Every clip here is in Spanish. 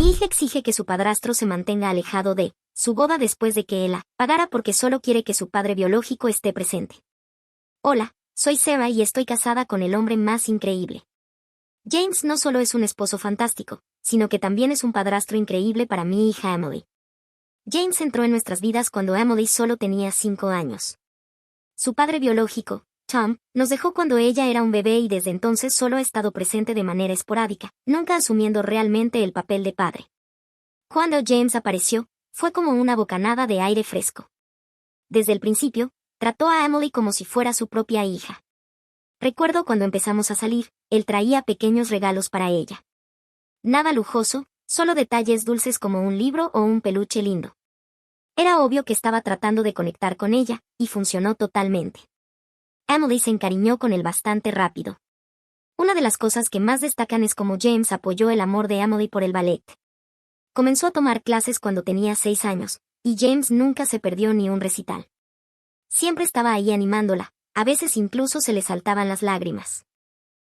Mi hija exige que su padrastro se mantenga alejado de su boda después de que ella pagara porque solo quiere que su padre biológico esté presente. Hola, soy Sarah y estoy casada con el hombre más increíble. James no solo es un esposo fantástico, sino que también es un padrastro increíble para mi hija Emily. James entró en nuestras vidas cuando Emily solo tenía 5 años. Su padre biológico, Tom, nos dejó cuando ella era un bebé y desde entonces solo ha estado presente de manera esporádica, nunca asumiendo realmente el papel de padre. Cuando James apareció, fue como una bocanada de aire fresco. Desde el principio, trató a Emily como si fuera su propia hija. Recuerdo cuando empezamos a salir, él traía pequeños regalos para ella. Nada lujoso, solo detalles dulces como un libro o un peluche lindo. Era obvio que estaba tratando de conectar con ella, y funcionó totalmente. Emily se encariñó con él bastante rápido. Una de las cosas que más destacan es cómo James apoyó el amor de Emily por el ballet. Comenzó a tomar clases cuando tenía 6 años, y James nunca se perdió ni un recital. Siempre estaba ahí animándola, a veces incluso se le saltaban las lágrimas.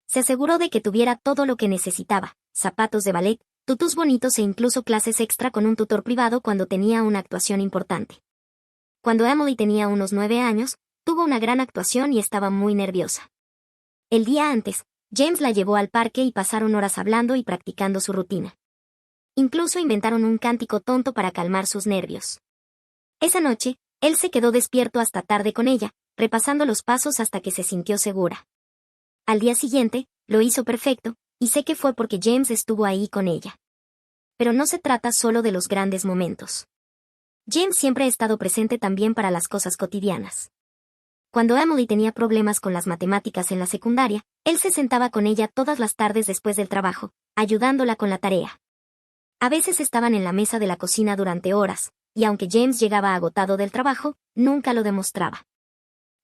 Se aseguró de que tuviera todo lo que necesitaba, zapatos de ballet, tutús bonitos e incluso clases extra con un tutor privado cuando tenía una actuación importante. Cuando Emily tenía unos 9 años, tuvo una gran actuación y estaba muy nerviosa. El día antes, James la llevó al parque y pasaron horas hablando y practicando su rutina. Incluso inventaron un cántico tonto para calmar sus nervios. Esa noche, él se quedó despierto hasta tarde con ella, repasando los pasos hasta que se sintió segura. Al día siguiente, lo hizo perfecto, y sé que fue porque James estuvo ahí con ella. Pero no se trata solo de los grandes momentos. James siempre ha estado presente también para las cosas cotidianas. Cuando Emily tenía problemas con las matemáticas en la secundaria, él se sentaba con ella todas las tardes después del trabajo, ayudándola con la tarea. A veces estaban en la mesa de la cocina durante horas, y aunque James llegaba agotado del trabajo, nunca lo demostraba.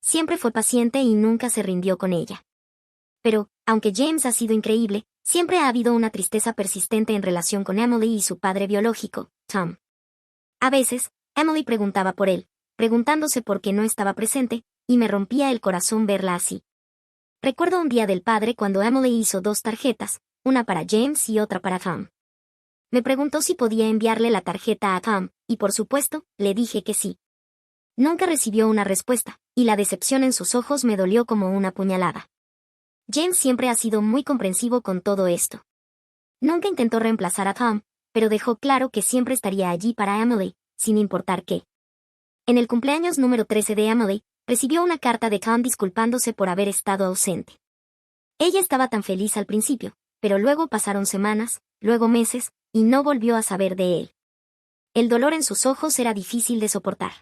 Siempre fue paciente y nunca se rindió con ella. Pero, aunque James ha sido increíble, siempre ha habido una tristeza persistente en relación con Emily y su padre biológico, Tom. A veces, Emily preguntaba por él, preguntándose por qué no estaba presente, y me rompía el corazón verla así. Recuerdo un día del padre cuando Emily hizo 2 tarjetas, una para James y otra para Tom. Me preguntó si podía enviarle la tarjeta a Tom, y por supuesto, le dije que sí. Nunca recibió una respuesta, y la decepción en sus ojos me dolió como una puñalada. James siempre ha sido muy comprensivo con todo esto. Nunca intentó reemplazar a Tom, pero dejó claro que siempre estaría allí para Emily, sin importar qué. En el cumpleaños número 13 de Emily, recibió una carta de Tom disculpándose por haber estado ausente. Ella estaba tan feliz al principio, pero luego pasaron semanas, luego meses, y no volvió a saber de él. El dolor en sus ojos era difícil de soportar.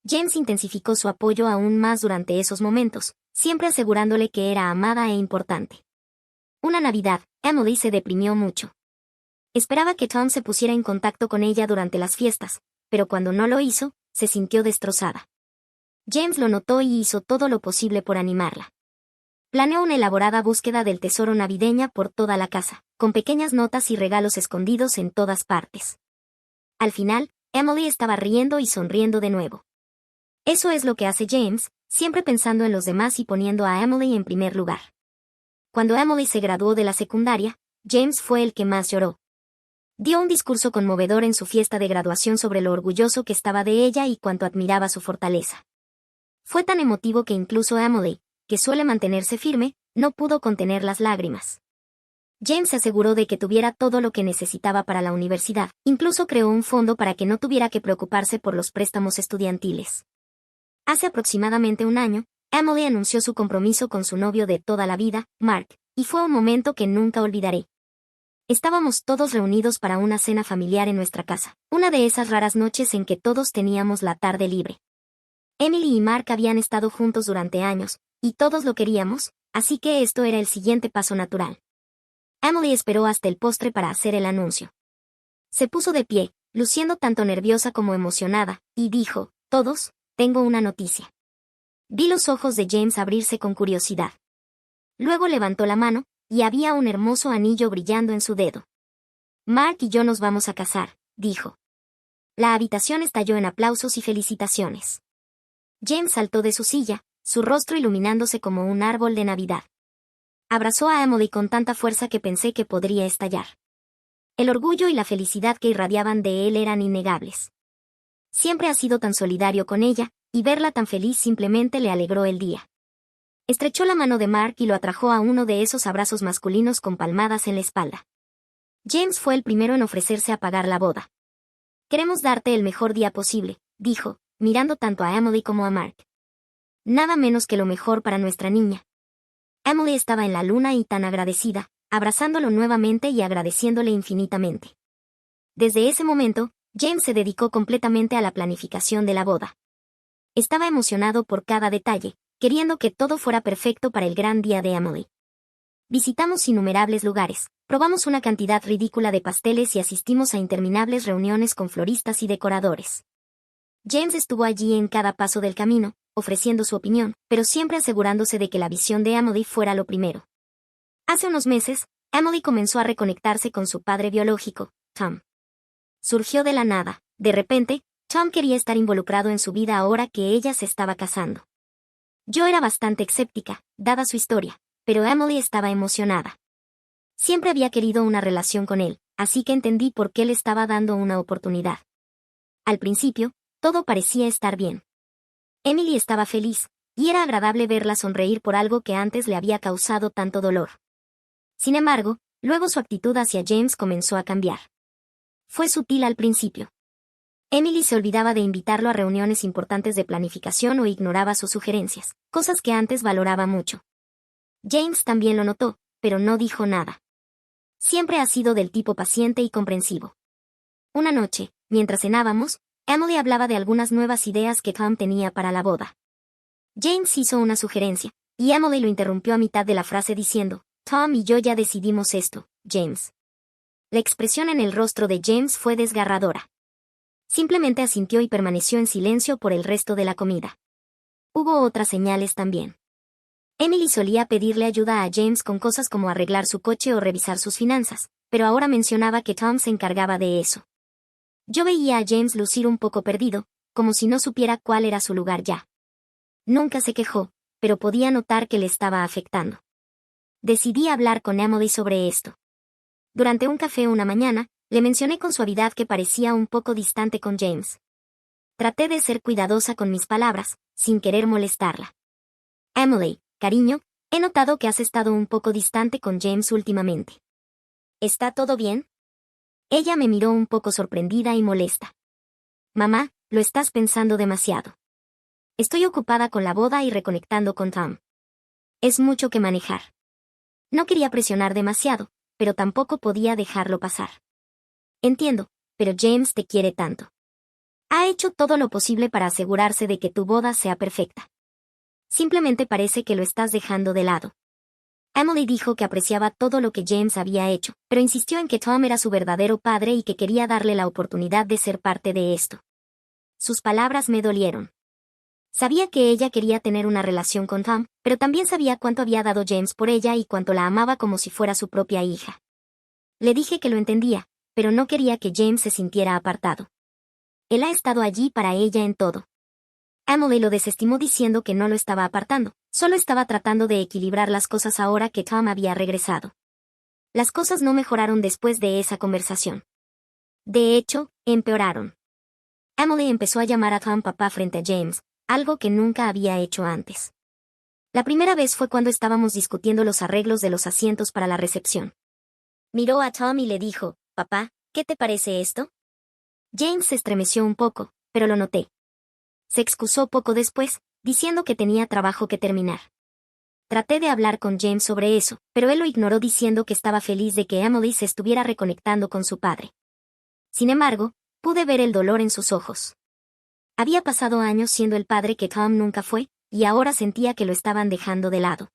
James intensificó su apoyo aún más durante esos momentos, siempre asegurándole que era amada e importante. Una Navidad, Emily se deprimió mucho. Esperaba que Tom se pusiera en contacto con ella durante las fiestas, pero cuando no lo hizo, se sintió destrozada. James lo notó y hizo todo lo posible por animarla. Planeó una elaborada búsqueda del tesoro navideña por toda la casa, con pequeñas notas y regalos escondidos en todas partes. Al final, Emily estaba riendo y sonriendo de nuevo. Eso es lo que hace James, siempre pensando en los demás y poniendo a Emily en primer lugar. Cuando Emily se graduó de la secundaria, James fue el que más lloró. Dio un discurso conmovedor en su fiesta de graduación sobre lo orgulloso que estaba de ella y cuánto admiraba su fortaleza. Fue tan emotivo que incluso Emily, que suele mantenerse firme, no pudo contener las lágrimas. James se aseguró de que tuviera todo lo que necesitaba para la universidad, incluso creó un fondo para que no tuviera que preocuparse por los préstamos estudiantiles. Hace aproximadamente un año, Emily anunció su compromiso con su novio de toda la vida, Mark, y fue un momento que nunca olvidaré. Estábamos todos reunidos para una cena familiar en nuestra casa, una de esas raras noches en que todos teníamos la tarde libre. Emily y Mark habían estado juntos durante años, y todos lo queríamos, así que esto era el siguiente paso natural. Emily esperó hasta el postre para hacer el anuncio. Se puso de pie, luciendo tanto nerviosa como emocionada, y dijo, «Todos, tengo una noticia». Vi los ojos de James abrirse con curiosidad. Luego levantó la mano, y había un hermoso anillo brillando en su dedo. «Mark y yo nos vamos a casar», dijo. La habitación estalló en aplausos y felicitaciones. James saltó de su silla, su rostro iluminándose como un árbol de Navidad. Abrazó a Emily con tanta fuerza que pensé que podría estallar. El orgullo y la felicidad que irradiaban de él eran innegables. Siempre ha sido tan solidario con ella, y verla tan feliz simplemente le alegró el día. Estrechó la mano de Mark y lo atrajo a uno de esos abrazos masculinos con palmadas en la espalda. James fue el primero en ofrecerse a pagar la boda. «Queremos darte el mejor día posible», dijo, mirando tanto a Emily como a Mark. «Nada menos que lo mejor para nuestra niña». Emily estaba en la luna y tan agradecida, abrazándolo nuevamente y agradeciéndole infinitamente. Desde ese momento, James se dedicó completamente a la planificación de la boda. Estaba emocionado por cada detalle, queriendo que todo fuera perfecto para el gran día de Emily. Visitamos innumerables lugares, probamos una cantidad ridícula de pasteles y asistimos a interminables reuniones con floristas y decoradores. James estuvo allí en cada paso del camino, ofreciendo su opinión, pero siempre asegurándose de que la visión de Emily fuera lo primero. Hace unos meses, Emily comenzó a reconectarse con su padre biológico, Tom. Surgió de la nada. De repente, Tom quería estar involucrado en su vida ahora que ella se estaba casando. Yo era bastante escéptica, dada su historia, pero Emily estaba emocionada. Siempre había querido una relación con él, así que entendí por qué le estaba dando una oportunidad. Al principio, todo parecía estar bien. Emily estaba feliz, y era agradable verla sonreír por algo que antes le había causado tanto dolor. Sin embargo, luego su actitud hacia James comenzó a cambiar. Fue sutil al principio. Emily se olvidaba de invitarlo a reuniones importantes de planificación o ignoraba sus sugerencias, cosas que antes valoraba mucho. James también lo notó, pero no dijo nada. Siempre ha sido del tipo paciente y comprensivo. Una noche, mientras cenábamos, Emily hablaba de algunas nuevas ideas que Tom tenía para la boda. James hizo una sugerencia, y Emily lo interrumpió a mitad de la frase diciendo, «Tom y yo ya decidimos esto, James». La expresión en el rostro de James fue desgarradora. Simplemente asintió y permaneció en silencio por el resto de la comida. Hubo otras señales también. Emily solía pedirle ayuda a James con cosas como arreglar su coche o revisar sus finanzas, pero ahora mencionaba que Tom se encargaba de eso. Yo veía a James lucir un poco perdido, como si no supiera cuál era su lugar ya. Nunca se quejó, pero podía notar que le estaba afectando. Decidí hablar con Emily sobre esto. Durante un café una mañana, le mencioné con suavidad que parecía un poco distante con James. Traté de ser cuidadosa con mis palabras, sin querer molestarla. «Emily, cariño, he notado que has estado un poco distante con James últimamente. ¿Está todo bien?» Ella me miró un poco sorprendida y molesta. «Mamá, lo estás pensando demasiado. Estoy ocupada con la boda y reconectando con Tom. Es mucho que manejar». No quería presionar demasiado, pero tampoco podía dejarlo pasar. «Entiendo, pero James te quiere tanto. Ha hecho todo lo posible para asegurarse de que tu boda sea perfecta. Simplemente parece que lo estás dejando de lado». Emily dijo que apreciaba todo lo que James había hecho, pero insistió en que Tom era su verdadero padre y que quería darle la oportunidad de ser parte de esto. Sus palabras me dolieron. Sabía que ella quería tener una relación con Tom, pero también sabía cuánto había dado James por ella y cuánto la amaba como si fuera su propia hija. Le dije que lo entendía, pero no quería que James se sintiera apartado. Él ha estado allí para ella en todo. Emily lo desestimó diciendo que no lo estaba apartando, solo estaba tratando de equilibrar las cosas ahora que Tom había regresado. Las cosas no mejoraron después de esa conversación. De hecho, empeoraron. Emily empezó a llamar a Tom papá frente a James, algo que nunca había hecho antes. La primera vez fue cuando estábamos discutiendo los arreglos de los asientos para la recepción. Miró a Tom y le dijo, «Papá, ¿qué te parece esto?» James se estremeció un poco, pero lo noté. Se excusó poco después, diciendo que tenía trabajo que terminar. Traté de hablar con James sobre eso, pero él lo ignoró diciendo que estaba feliz de que Emily se estuviera reconectando con su padre. Sin embargo, pude ver el dolor en sus ojos. Había pasado años siendo el padre que Tom nunca fue, y ahora sentía que lo estaban dejando de lado.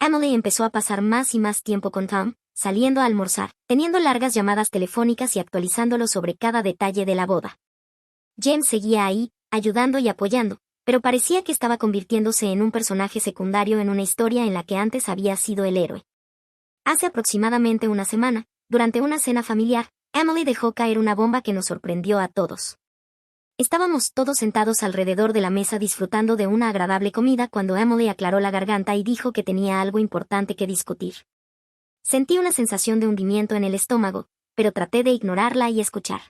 Emily empezó a pasar más y más tiempo con Tom, saliendo a almorzar, teniendo largas llamadas telefónicas y actualizándolo sobre cada detalle de la boda. James seguía ahí, ayudando y apoyando, pero parecía que estaba convirtiéndose en un personaje secundario en una historia en la que antes había sido el héroe. Hace aproximadamente una semana, durante una cena familiar, Emily dejó caer una bomba que nos sorprendió a todos. Estábamos todos sentados alrededor de la mesa disfrutando de una agradable comida cuando Emily aclaró la garganta y dijo que tenía algo importante que discutir. Sentí una sensación de hundimiento en el estómago, pero traté de ignorarla y escuchar.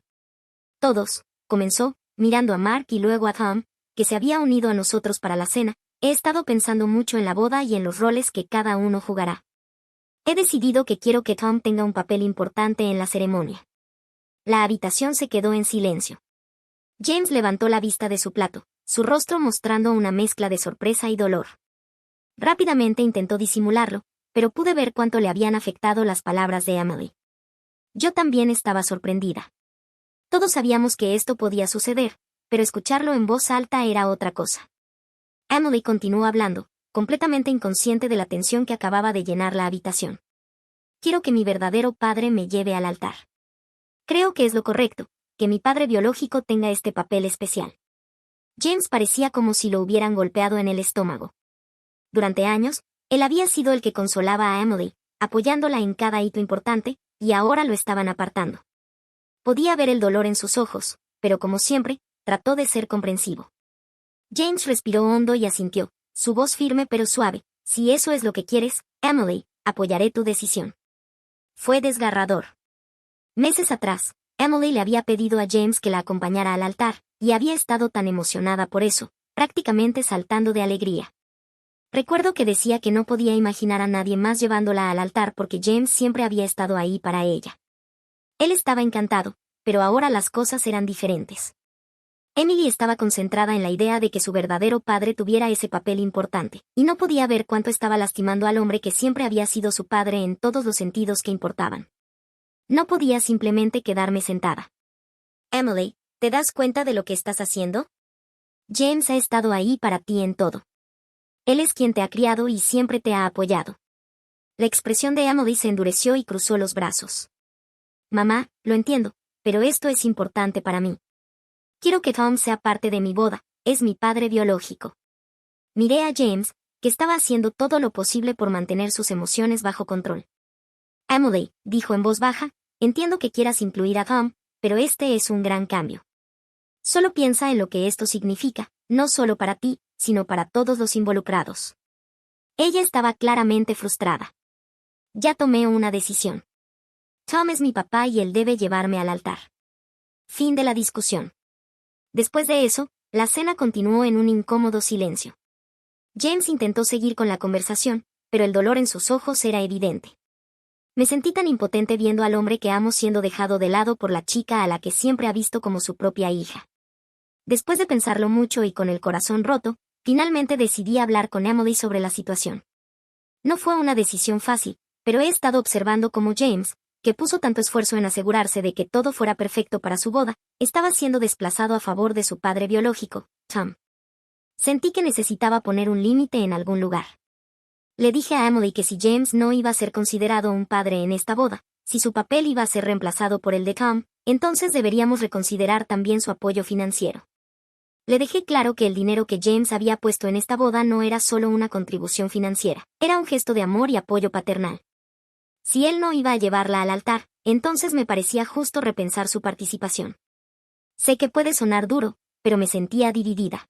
Todos, comenzó, mirando a Mark y luego a Tom, que se había unido a nosotros para la cena. He estado pensando mucho en la boda y en los roles que cada uno jugará. He decidido que quiero que Tom tenga un papel importante en la ceremonia. La habitación se quedó en silencio. James levantó la vista de su plato, su rostro mostrando una mezcla de sorpresa y dolor. Rápidamente intentó disimularlo, pero pude ver cuánto le habían afectado las palabras de Emily. Yo también estaba sorprendida. Todos sabíamos que esto podía suceder, pero escucharlo en voz alta era otra cosa. Emily continuó hablando, completamente inconsciente de la tensión que acababa de llenar la habitación. Quiero que mi verdadero padre me lleve al altar. Creo que es lo correcto, que mi padre biológico tenga este papel especial. James parecía como si lo hubieran golpeado en el estómago. Durante años, él había sido el que consolaba a Emily, apoyándola en cada hito importante, y ahora lo estaban apartando. Podía ver el dolor en sus ojos, pero como siempre, trató de ser comprensivo. James respiró hondo y asintió, su voz firme pero suave. Si eso es lo que quieres, Emily, apoyaré tu decisión. Fue desgarrador. Meses atrás, Emily le había pedido a James que la acompañara al altar, y había estado tan emocionada por eso, prácticamente saltando de alegría. Recuerdo que decía que no podía imaginar a nadie más llevándola al altar porque James siempre había estado ahí para ella. Él estaba encantado, pero ahora las cosas eran diferentes. Emily estaba concentrada en la idea de que su verdadero padre tuviera ese papel importante, y no podía ver cuánto estaba lastimando al hombre que siempre había sido su padre en todos los sentidos que importaban. No podía simplemente quedarme sentada. Emily, ¿te das cuenta de lo que estás haciendo? James ha estado ahí para ti en todo. Él es quien te ha criado y siempre te ha apoyado. La expresión de Emily se endureció y cruzó los brazos. Mamá, lo entiendo, pero esto es importante para mí. Quiero que Tom sea parte de mi boda, es mi padre biológico. Miré a James, que estaba haciendo todo lo posible por mantener sus emociones bajo control. Emily, dijo en voz baja, entiendo que quieras incluir a Tom, pero este es un gran cambio. Solo piensa en lo que esto significa, no solo para ti, sino para todos los involucrados. Ella estaba claramente frustrada. Ya tomé una decisión. Tom es mi papá y él debe llevarme al altar. Fin de la discusión. Después de eso, la cena continuó en un incómodo silencio. James intentó seguir con la conversación, pero el dolor en sus ojos era evidente. Me sentí tan impotente viendo al hombre que amo siendo dejado de lado por la chica a la que siempre ha visto como su propia hija. Después de pensarlo mucho y con el corazón roto, finalmente decidí hablar con Emily sobre la situación. No fue una decisión fácil, pero he estado observando cómo James, que puso tanto esfuerzo en asegurarse de que todo fuera perfecto para su boda, estaba siendo desplazado a favor de su padre biológico, Tom. Sentí que necesitaba poner un límite en algún lugar. Le dije a Emily que si James no iba a ser considerado un padre en esta boda, si su papel iba a ser reemplazado por el de Tom, entonces deberíamos reconsiderar también su apoyo financiero. Le dejé claro que el dinero que James había puesto en esta boda no era solo una contribución financiera, era un gesto de amor y apoyo paternal. Si él no iba a llevarla al altar, entonces me parecía justo repensar su participación. Sé que puede sonar duro, pero me sentía dividida.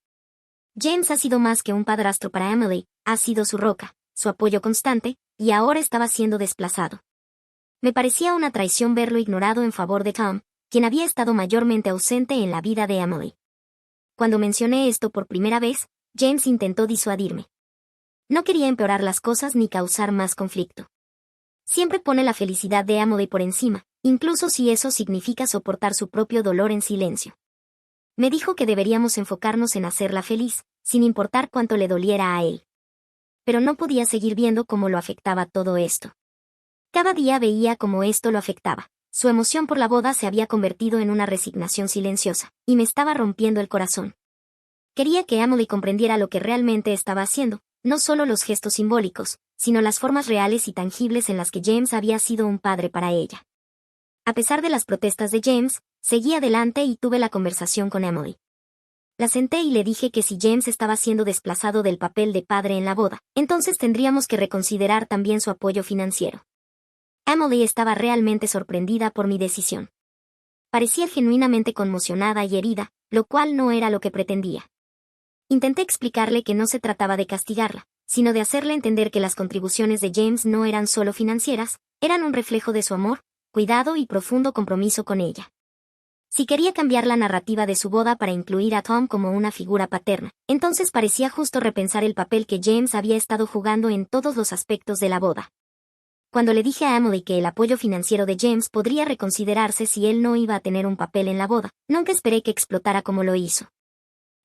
James ha sido más que un padrastro para Emily, ha sido su roca, su apoyo constante, y ahora estaba siendo desplazado. Me parecía una traición verlo ignorado en favor de Tom, quien había estado mayormente ausente en la vida de Emily. Cuando mencioné esto por primera vez, James intentó disuadirme. No quería empeorar las cosas ni causar más conflicto. Siempre pone la felicidad de Emily por encima, incluso si eso significa soportar su propio dolor en silencio. Me dijo que deberíamos enfocarnos en hacerla feliz, sin importar cuánto le doliera a él. Pero no podía seguir viendo cómo lo afectaba todo esto. Cada día veía cómo esto lo afectaba. Su emoción por la boda se había convertido en una resignación silenciosa, y me estaba rompiendo el corazón. Quería que Emily comprendiera lo que realmente estaba haciendo, no solo los gestos simbólicos, sino las formas reales y tangibles en las que James había sido un padre para ella. A pesar de las protestas de James, seguí adelante y tuve la conversación con Emily. La senté y le dije que si James estaba siendo desplazado del papel de padre en la boda, entonces tendríamos que reconsiderar también su apoyo financiero. Emily estaba realmente sorprendida por mi decisión. Parecía genuinamente conmocionada y herida, lo cual no era lo que pretendía. Intenté explicarle que no se trataba de castigarla, sino de hacerle entender que las contribuciones de James no eran solo financieras, eran un reflejo de su amor, cuidado y profundo compromiso con ella. Si quería cambiar la narrativa de su boda para incluir a Tom como una figura paterna, entonces parecía justo repensar el papel que James había estado jugando en todos los aspectos de la boda. Cuando le dije a Emily que el apoyo financiero de James podría reconsiderarse si él no iba a tener un papel en la boda, nunca esperé que explotara como lo hizo.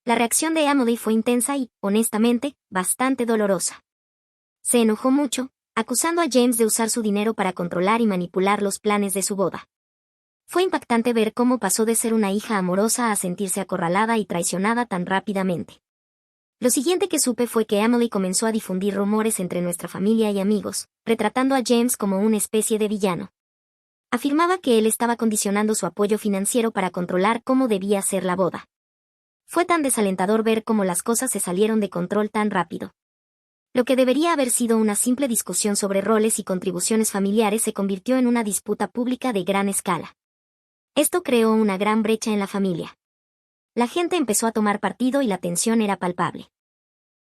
La reacción de Emily fue intensa y, honestamente, bastante dolorosa. Se enojó mucho, acusando a James de usar su dinero para controlar y manipular los planes de su boda. Fue impactante ver cómo pasó de ser una hija amorosa a sentirse acorralada y traicionada tan rápidamente. Lo siguiente que supe fue que Emily comenzó a difundir rumores entre nuestra familia y amigos, retratando a James como una especie de villano. Afirmaba que él estaba condicionando su apoyo financiero para controlar cómo debía ser la boda. Fue tan desalentador ver cómo las cosas se salieron de control tan rápido. Lo que debería haber sido una simple discusión sobre roles y contribuciones familiares se convirtió en una disputa pública de gran escala. Esto creó una gran brecha en la familia. La gente empezó a tomar partido y la tensión era palpable.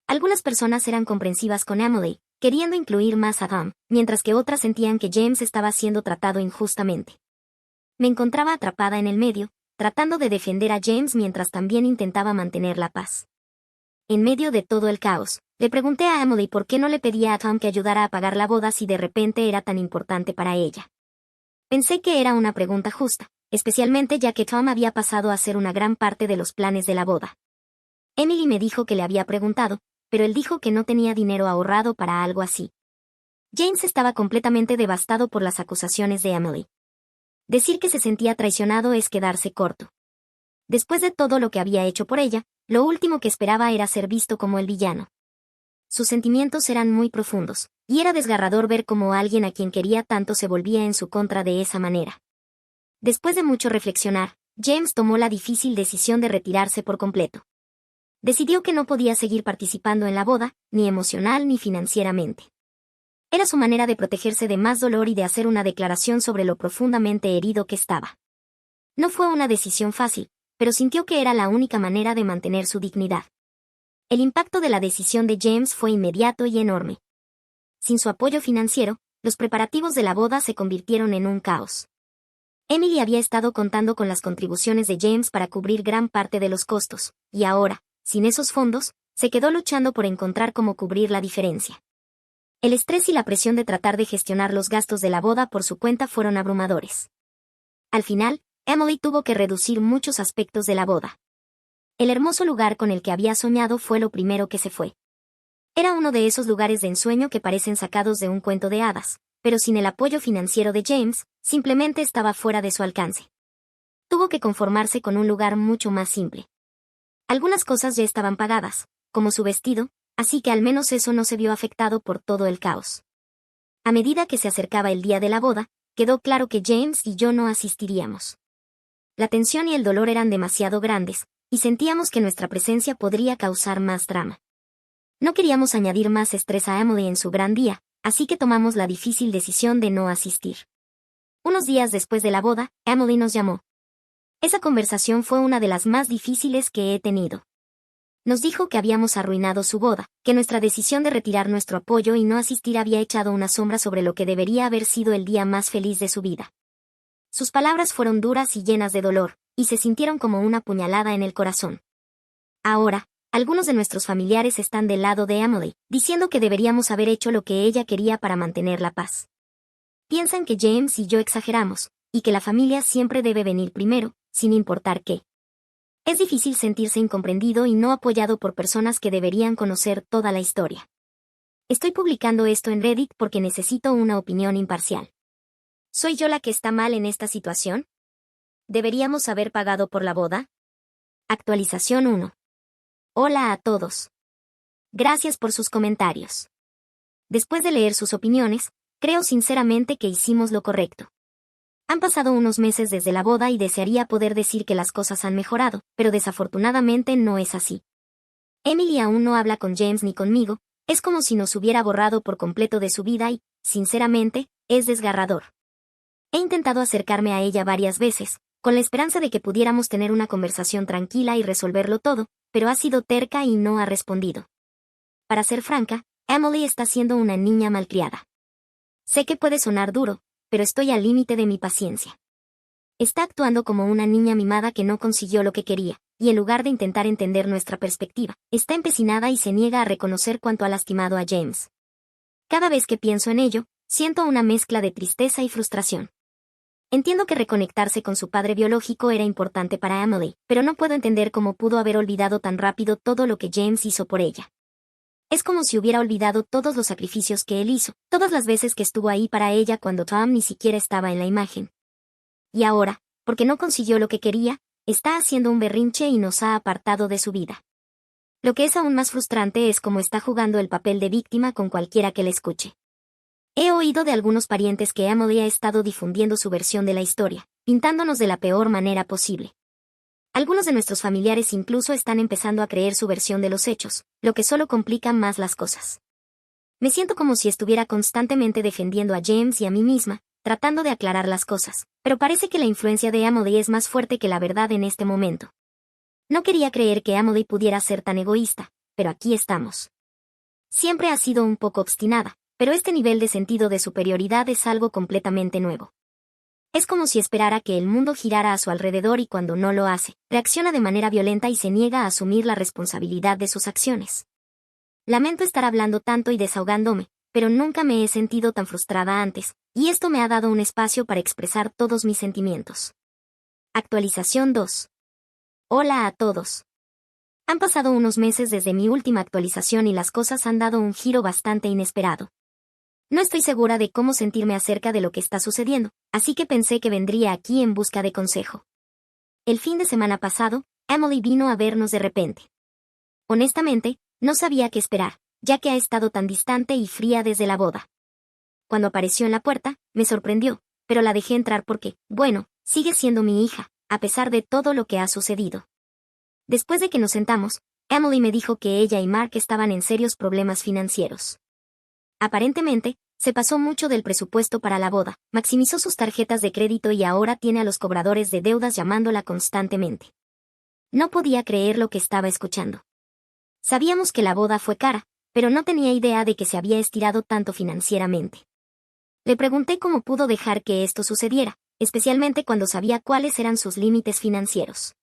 Algunas personas eran comprensivas con Emily, queriendo incluir más a Tom, mientras que otras sentían que James estaba siendo tratado injustamente. Me encontraba atrapada en el medio, tratando de defender a James mientras también intentaba mantener la paz. En medio de todo el caos, le pregunté a Emily por qué no le pedía a Tom que ayudara a pagar la boda si de repente era tan importante para ella. Pensé que era una pregunta justa, especialmente ya que Tom había pasado a ser una gran parte de los planes de la boda. Emily me dijo que le había preguntado, pero él dijo que no tenía dinero ahorrado para algo así. James estaba completamente devastado por las acusaciones de Emily. Decir que se sentía traicionado es quedarse corto. Después de todo lo que había hecho por ella, lo último que esperaba era ser visto como el villano. Sus sentimientos eran muy profundos, y era desgarrador ver cómo alguien a quien quería tanto se volvía en su contra de esa manera. Después de mucho reflexionar, James tomó la difícil decisión de retirarse por completo. Decidió que no podía seguir participando en la boda, ni emocional ni financieramente. Era su manera de protegerse de más dolor y de hacer una declaración sobre lo profundamente herido que estaba. No fue una decisión fácil, pero sintió que era la única manera de mantener su dignidad. El impacto de la decisión de James fue inmediato y enorme. Sin su apoyo financiero, los preparativos de la boda se convirtieron en un caos. Emily había estado contando con las contribuciones de James para cubrir gran parte de los costos, y ahora, sin esos fondos, se quedó luchando por encontrar cómo cubrir la diferencia. El estrés y la presión de tratar de gestionar los gastos de la boda por su cuenta fueron abrumadores. Al final, Emily tuvo que reducir muchos aspectos de la boda. El hermoso lugar con el que había soñado fue lo primero que se fue. Era uno de esos lugares de ensueño que parecen sacados de un cuento de hadas, pero sin el apoyo financiero de James, simplemente estaba fuera de su alcance. Tuvo que conformarse con un lugar mucho más simple. Algunas cosas ya estaban pagadas, como su vestido, así que al menos eso no se vio afectado por todo el caos. A medida que se acercaba el día de la boda, quedó claro que James y yo no asistiríamos. La tensión y el dolor eran demasiado grandes, y sentíamos que nuestra presencia podría causar más drama. No queríamos añadir más estrés a Emily en su gran día, así que tomamos la difícil decisión de no asistir. Unos días después de la boda, Emily nos llamó. Esa conversación fue una de las más difíciles que he tenido. Nos dijo que habíamos arruinado su boda, que nuestra decisión de retirar nuestro apoyo y no asistir había echado una sombra sobre lo que debería haber sido el día más feliz de su vida. Sus palabras fueron duras y llenas de dolor, y se sintieron como una puñalada en el corazón. Ahora, algunos de nuestros familiares están del lado de Emily, diciendo que deberíamos haber hecho lo que ella quería para mantener la paz. Piensan que James y yo exageramos, y que la familia siempre debe venir primero, sin importar qué. Es difícil sentirse incomprendido y no apoyado por personas que deberían conocer toda la historia. Estoy publicando esto en Reddit porque necesito una opinión imparcial. ¿Soy yo la que está mal en esta situación? ¿Deberíamos haber pagado por la boda? Actualización 1. Hola a todos. Gracias por sus comentarios. Después de leer sus opiniones, creo sinceramente que hicimos lo correcto. Han pasado unos meses desde la boda y desearía poder decir que las cosas han mejorado, pero desafortunadamente no es así. Emily aún no habla con James ni conmigo, es como si nos hubiera borrado por completo de su vida y, sinceramente, es desgarrador. He intentado acercarme a ella varias veces, con la esperanza de que pudiéramos tener una conversación tranquila y resolverlo todo, pero ha sido terca y no ha respondido. Para ser franca, Emily está siendo una niña malcriada. Sé que puede sonar duro, pero estoy al límite de mi paciencia. Está actuando como una niña mimada que no consiguió lo que quería, y en lugar de intentar entender nuestra perspectiva, está empecinada y se niega a reconocer cuánto ha lastimado a James. Cada vez que pienso en ello, siento una mezcla de tristeza y frustración. Entiendo que reconectarse con su padre biológico era importante para Emily, pero no puedo entender cómo pudo haber olvidado tan rápido todo lo que James hizo por ella. Es como si hubiera olvidado todos los sacrificios que él hizo, todas las veces que estuvo ahí para ella cuando Tom ni siquiera estaba en la imagen. Y ahora, porque no consiguió lo que quería, está haciendo un berrinche y nos ha apartado de su vida. Lo que es aún más frustrante es cómo está jugando el papel de víctima con cualquiera que la escuche. He oído de algunos parientes que Emily ha estado difundiendo su versión de la historia, pintándonos de la peor manera posible. Algunos de nuestros familiares incluso están empezando a creer su versión de los hechos, lo que solo complica más las cosas. Me siento como si estuviera constantemente defendiendo a James y a mí misma, tratando de aclarar las cosas, pero parece que la influencia de Emily es más fuerte que la verdad en este momento. No quería creer que Emily pudiera ser tan egoísta, pero aquí estamos. Siempre ha sido un poco obstinada, pero este nivel de sentido de superioridad es algo completamente nuevo. Es como si esperara que el mundo girara a su alrededor y cuando no lo hace, reacciona de manera violenta y se niega a asumir la responsabilidad de sus acciones. Lamento estar hablando tanto y desahogándome, pero nunca me he sentido tan frustrada antes, y esto me ha dado un espacio para expresar todos mis sentimientos. Actualización 2. Hola a todos. Han pasado unos meses desde mi última actualización y las cosas han dado un giro bastante inesperado. No estoy segura de cómo sentirme acerca de lo que está sucediendo, así que pensé que vendría aquí en busca de consejo. El fin de semana pasado, Emily vino a vernos de repente. Honestamente, no sabía qué esperar, ya que ha estado tan distante y fría desde la boda. Cuando apareció en la puerta, me sorprendió, pero la dejé entrar porque, bueno, sigue siendo mi hija, a pesar de todo lo que ha sucedido. Después de que nos sentamos, Emily me dijo que ella y Mark estaban en serios problemas financieros. Aparentemente, se pasó mucho del presupuesto para la boda, maximizó sus tarjetas de crédito y ahora tiene a los cobradores de deudas llamándola constantemente. No podía creer lo que estaba escuchando. Sabíamos que la boda fue cara, pero no tenía idea de que se había estirado tanto financieramente. Le pregunté cómo pudo dejar que esto sucediera, especialmente cuando sabía cuáles eran sus límites financieros.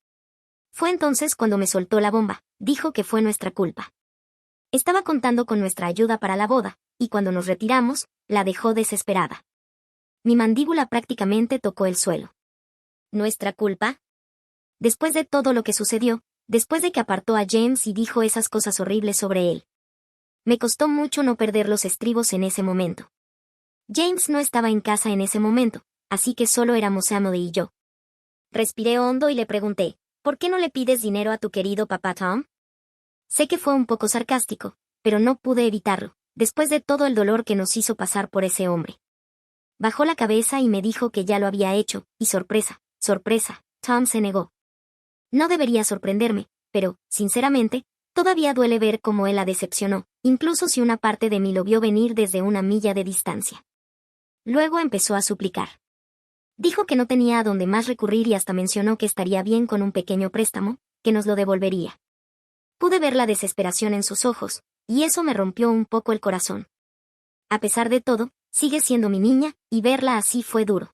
Fue entonces cuando me soltó la bomba, dijo que fue nuestra culpa. Estaba contando con nuestra ayuda para la boda, y cuando nos retiramos, la dejó desesperada. Mi mandíbula prácticamente tocó el suelo. ¿Nuestra culpa? Después de todo lo que sucedió, después de que apartó a James y dijo esas cosas horribles sobre él. Me costó mucho no perder los estribos en ese momento. James no estaba en casa en ese momento, así que solo éramos Emily y yo. Respiré hondo y le pregunté, ¿por qué no le pides dinero a tu querido papá Tom? Sé que fue un poco sarcástico, pero no pude evitarlo, después de todo el dolor que nos hizo pasar por ese hombre. Bajó la cabeza y me dijo que ya lo había hecho, y sorpresa, Tom se negó. No debería sorprenderme, pero, sinceramente, todavía duele ver cómo él la decepcionó, incluso si una parte de mí lo vio venir desde una milla de distancia. Luego empezó a suplicar. Dijo que no tenía a dónde más recurrir y hasta mencionó que estaría bien con un pequeño préstamo, que nos lo devolvería. Pude ver la desesperación en sus ojos, y eso me rompió un poco el corazón. A pesar de todo, sigue siendo mi niña, y verla así fue duro.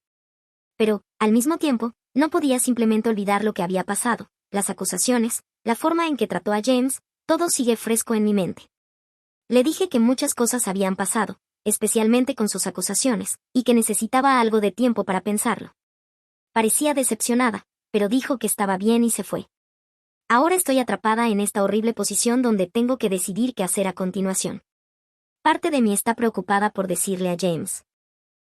Pero, al mismo tiempo, no podía simplemente olvidar lo que había pasado, las acusaciones, la forma en que trató a James, todo sigue fresco en mi mente. Le dije que muchas cosas habían pasado, especialmente con sus acusaciones, y que necesitaba algo de tiempo para pensarlo. Parecía decepcionada, pero dijo que estaba bien y se fue. Ahora estoy atrapada en esta horrible posición donde tengo que decidir qué hacer a continuación. Parte de mí está preocupada por decirle a James.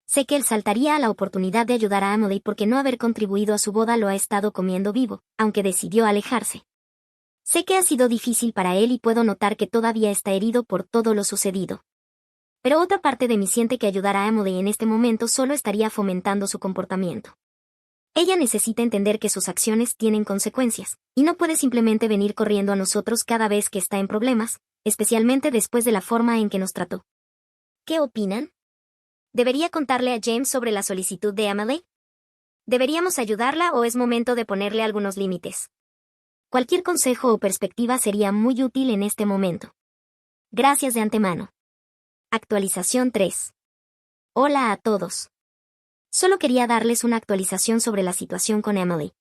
Sé que él saltaría a la oportunidad de ayudar a Emily porque no haber contribuido a su boda lo ha estado comiendo vivo, aunque decidió alejarse. Sé que ha sido difícil para él y puedo notar que todavía está herido por todo lo sucedido. Pero otra parte de mí siente que ayudar a Emily en este momento solo estaría fomentando su comportamiento. Ella necesita entender que sus acciones tienen consecuencias, y no puede simplemente venir corriendo a nosotros cada vez que está en problemas, especialmente después de la forma en que nos trató. ¿Qué opinan? ¿Debería contarle a James sobre la solicitud de Emily? ¿Deberíamos ayudarla o es momento de ponerle algunos límites? Cualquier consejo o perspectiva sería muy útil en este momento. Gracias de antemano. Actualización 3. Hola a todos. Solo quería darles una actualización sobre la situación con Emily.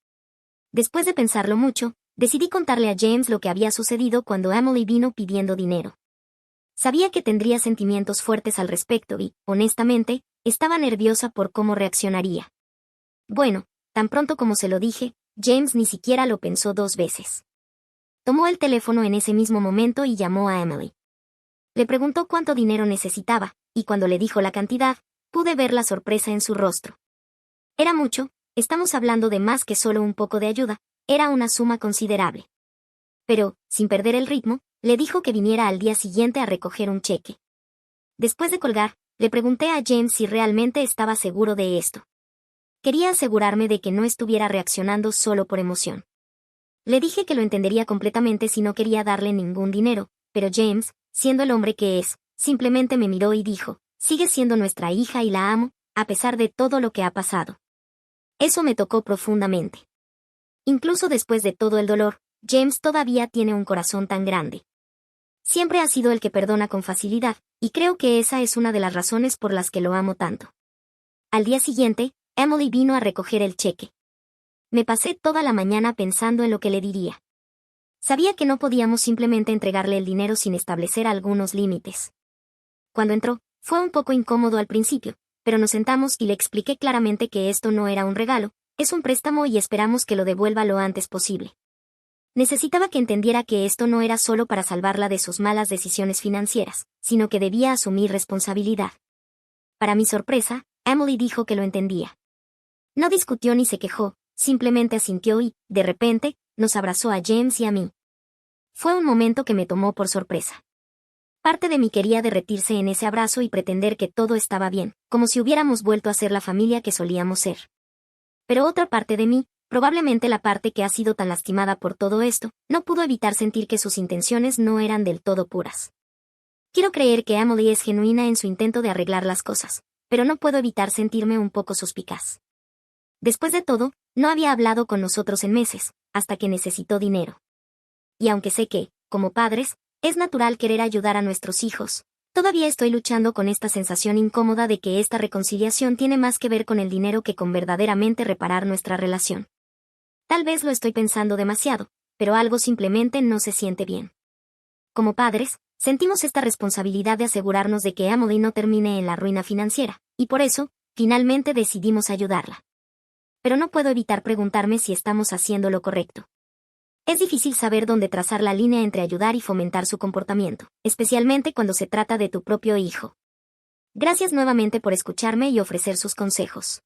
Después de pensarlo mucho, decidí contarle a James lo que había sucedido cuando Emily vino pidiendo dinero. Sabía que tendría sentimientos fuertes al respecto y, honestamente, estaba nerviosa por cómo reaccionaría. Bueno, tan pronto como se lo dije, James ni siquiera lo pensó 2 veces. Tomó el teléfono en ese mismo momento y llamó a Emily. Le preguntó cuánto dinero necesitaba, y cuando le dijo la cantidad, pude ver la sorpresa en su rostro. Era mucho, estamos hablando de más que solo un poco de ayuda, era una suma considerable. Pero, sin perder el ritmo, le dijo que viniera al día siguiente a recoger un cheque. Después de colgar, le pregunté a James si realmente estaba seguro de esto. Quería asegurarme de que no estuviera reaccionando solo por emoción. Le dije que lo entendería completamente si no quería darle ningún dinero, pero James, siendo el hombre que es, simplemente me miró y dijo, sigue siendo nuestra hija y la amo, a pesar de todo lo que ha pasado. Eso me tocó profundamente. Incluso después de todo el dolor, James todavía tiene un corazón tan grande. Siempre ha sido el que perdona con facilidad, y creo que esa es una de las razones por las que lo amo tanto. Al día siguiente, Emily vino a recoger el cheque. Me pasé toda la mañana pensando en lo que le diría. Sabía que no podíamos simplemente entregarle el dinero sin establecer algunos límites. Cuando entró, fue un poco incómodo al principio, pero nos sentamos y le expliqué claramente que esto no era un regalo, es un préstamo y esperamos que lo devuelva lo antes posible. Necesitaba que entendiera que esto no era solo para salvarla de sus malas decisiones financieras, sino que debía asumir responsabilidad. Para mi sorpresa, Emily dijo que lo entendía. No discutió ni se quejó, simplemente asintió y, de repente, nos abrazó a James y a mí. Fue un momento que me tomó por sorpresa. Parte de mí quería derretirse en ese abrazo y pretender que todo estaba bien, como si hubiéramos vuelto a ser la familia que solíamos ser. Pero otra parte de mí, probablemente la parte que ha sido tan lastimada por todo esto, no pudo evitar sentir que sus intenciones no eran del todo puras. Quiero creer que Emily es genuina en su intento de arreglar las cosas, pero no puedo evitar sentirme un poco suspicaz. Después de todo, no había hablado con nosotros en meses, hasta que necesitó dinero. Y aunque sé que, como padres, es natural querer ayudar a nuestros hijos, todavía estoy luchando con esta sensación incómoda de que esta reconciliación tiene más que ver con el dinero que con verdaderamente reparar nuestra relación. Tal vez lo estoy pensando demasiado, pero algo simplemente no se siente bien. Como padres, sentimos esta responsabilidad de asegurarnos de que Emily no termine en la ruina financiera, y por eso, finalmente decidimos ayudarla. Pero no puedo evitar preguntarme si estamos haciendo lo correcto. Es difícil saber dónde trazar la línea entre ayudar y fomentar su comportamiento, especialmente cuando se trata de tu propio hijo. Gracias nuevamente por escucharme y ofrecer sus consejos.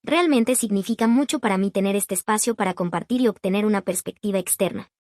Realmente significa mucho para mí tener este espacio para compartir y obtener una perspectiva externa.